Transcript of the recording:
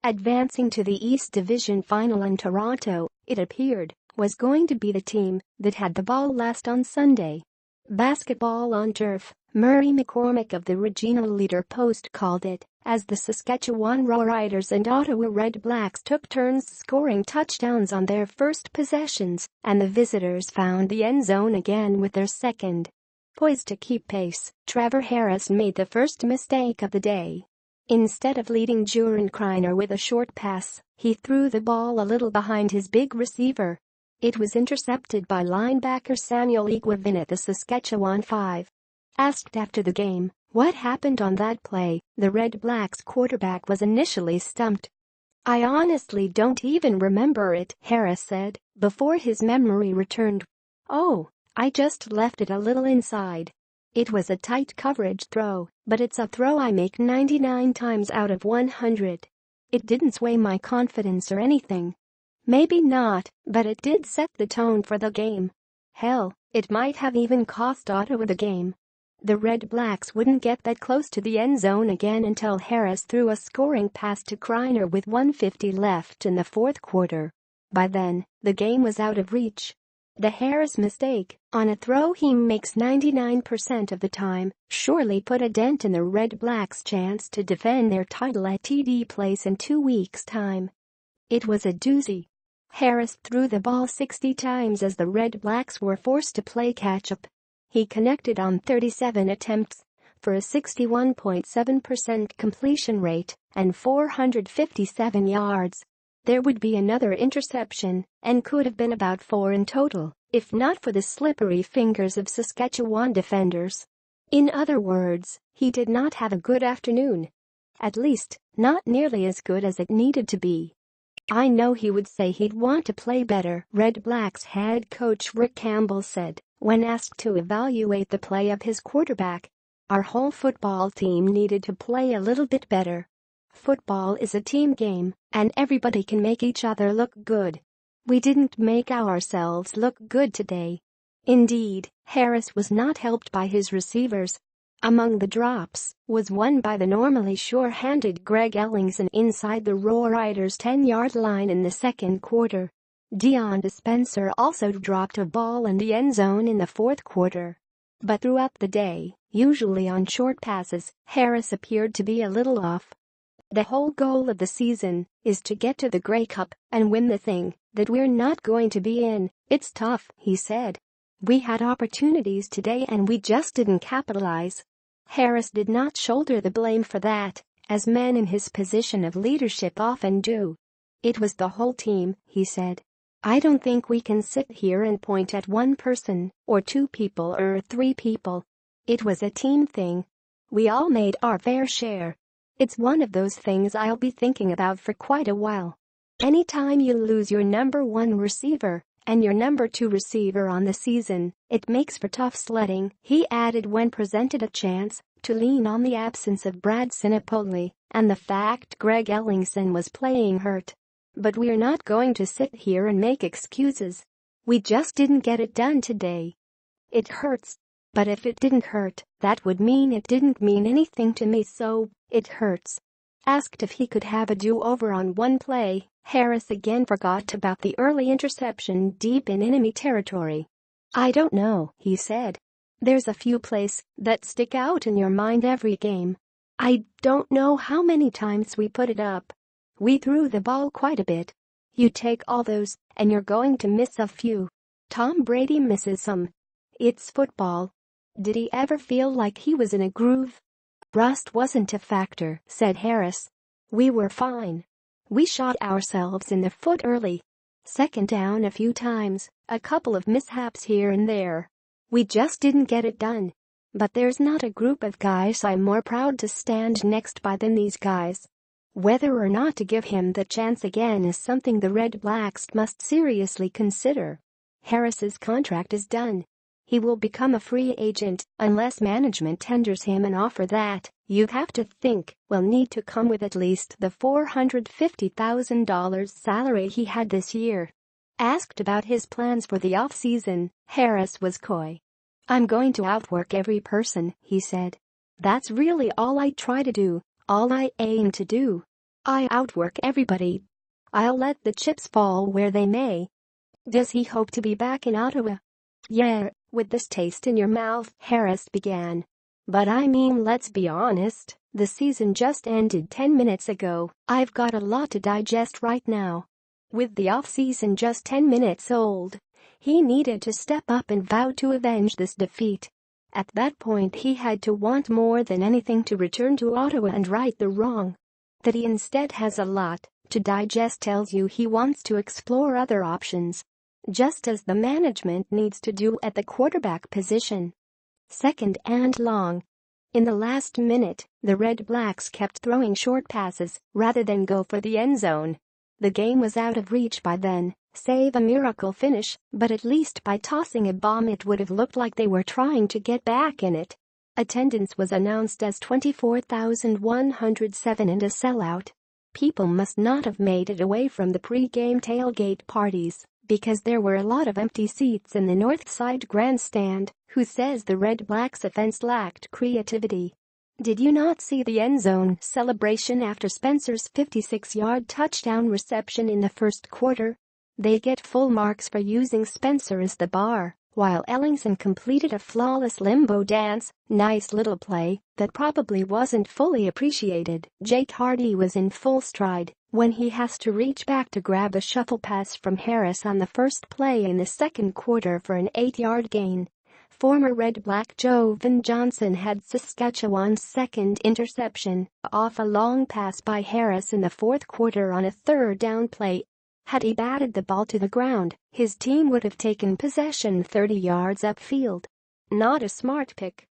advancing to the East Division Final in Toronto, it appeared, was going to be the team that had the ball last on Sunday. Basketball on turf, Murray McCormick of the Regional Leader Post called it, as the Saskatchewan Roughriders and Ottawa Redblacks took turns scoring touchdowns on their first possessions, and the visitors found the end zone again with their second. Poised to keep pace, Trevor Harris made the first mistake of the day. Instead of leading Juran Kreiner with a short pass, he threw the ball a little behind his big receiver. It was intercepted by linebacker Samuel Iguavin at the Saskatchewan 5. Asked after the game what happened on that play, the Redblacks quarterback was initially stumped. "I honestly don't even remember it," Harris said, before his memory returned. "Oh, I just left it a little inside. It was a tight coverage throw, but it's a throw I make 99 times out of 100. It didn't sway my confidence or anything. Maybe not, but it did set the tone for the game. Hell, it might have even cost Ottawa the game." The Redblacks wouldn't get that close to the end zone again until Harris threw a scoring pass to Kreiner with 1:50 left in the fourth quarter. By then, the game was out of reach. The Harris mistake, on a throw he makes 99% of the time, surely put a dent in the Redblacks' chance to defend their title at TD Place in 2 weeks' time. It was a doozy. Harris threw the ball 60 times as the Redblacks were forced to play catch-up. He connected on 37 attempts for a 61.7% completion rate and 457 yards. There would be another interception and could have been about 4 in total, if not for the slippery fingers of Saskatchewan defenders. In other words, he did not have a good afternoon. At least, not nearly as good as it needed to be. "I know he would say he'd want to play better," Redblacks head coach Rick Campbell said, when asked to evaluate the play of his quarterback. "Our whole football team needed to play a little bit better. Football is a team game, and everybody can make each other look good. We didn't make ourselves look good today." Indeed, Harris was not helped by his receivers. Among the drops was one by the normally sure-handed Greg Ellingson inside the Roughriders' 10-yard line in the second quarter. Deonta Spencer also dropped a ball in the end zone in the fourth quarter. But throughout the day, usually on short passes, Harris appeared to be a little off. "The whole goal of the season is to get to the Grey Cup and win the thing that we're not going to be in. It's tough," he said. "We had opportunities today and we just didn't capitalize." Harris did not shoulder the blame for that, as men in his position of leadership often do. "It was the whole team," he said. "I don't think we can sit here and point at one person, or 2 people or 3 people. It was a team thing. We all made our fair share. It's one of those things I'll be thinking about for quite a while. Anytime you lose your number 1 receiver and your number 2 receiver on the season, it makes for tough sledding," he added when presented a chance to lean on the absence of Brad Sinopoli and the fact Greg Ellingson was playing hurt. "But we're not going to sit here and make excuses. We just didn't get it done today. It hurts. But if it didn't hurt, that would mean it didn't mean anything to me, so it hurts." Asked if he could have a do-over on one play, Harris again forgot about the early interception deep in enemy territory. "I don't know," he said. "There's a few plays that stick out in your mind every game. I don't know how many times we put it up. We threw the ball quite a bit. You take all those, and you're going to miss a few. Tom Brady misses some. It's football." Did he ever feel like he was in a groove? "Rust wasn't a factor," said Harris. "We were fine. We shot ourselves in the foot early. Second down a few times, a couple of mishaps here and there. We just didn't get it done. But there's not a group of guys I'm more proud to stand next by than these guys." Whether or not to give him the chance again is something the Redblacks must seriously consider. Harris's contract is done. He will become a free agent unless management tenders him an offer that, you'd have to think, will need to come with at least the $450,000 salary he had this year. Asked about his plans for the off-season, Harris was coy. "I'm going to outwork every person," he said. "That's really all I try to do, all I aim to do. I outwork everybody. I'll let the chips fall where they may. Does he hope to be back in Ottawa? Yeah, with this taste in your mouth, Harris began. But I mean, let's be honest, the season just ended 10 minutes ago. I've got a lot to digest right now. With the off-season just 10 minutes old, he needed to step up and vow to avenge this defeat. At that point he had to want more than anything to return to Ottawa and right the wrong. That he instead has a lot to digest tells you he wants to explore other options. Just as the management needs to do at the quarterback position. Second and long. In the last minute, the Redblacks kept throwing short passes rather than go for the end zone. The game was out of reach by then, save a miracle finish, but at least by tossing a bomb it would have looked like they were trying to get back in it. Attendance was announced as 24,107 and a sellout. People must not have made it away from the pre-game tailgate parties, because there were a lot of empty seats in the north side grandstand. Who says the Redblacks offense lacked creativity? Did you not see the end zone celebration after Spencer's 56-yard touchdown reception in the first quarter? They get full marks for using Spencer as the bar, while Ellingson completed a flawless limbo dance. Nice little play that probably wasn't fully appreciated. Jake Hardy was in full stride when he has to reach back to grab a shuffle pass from Harris on the first play in the second quarter for an 8-yard gain. Former Redblack Jovan Johnson had Saskatchewan's second interception off a long pass by Harris in the fourth quarter on a third down play. Had he batted the ball to the ground, his team would have taken possession 30 yards upfield. Not a smart pick.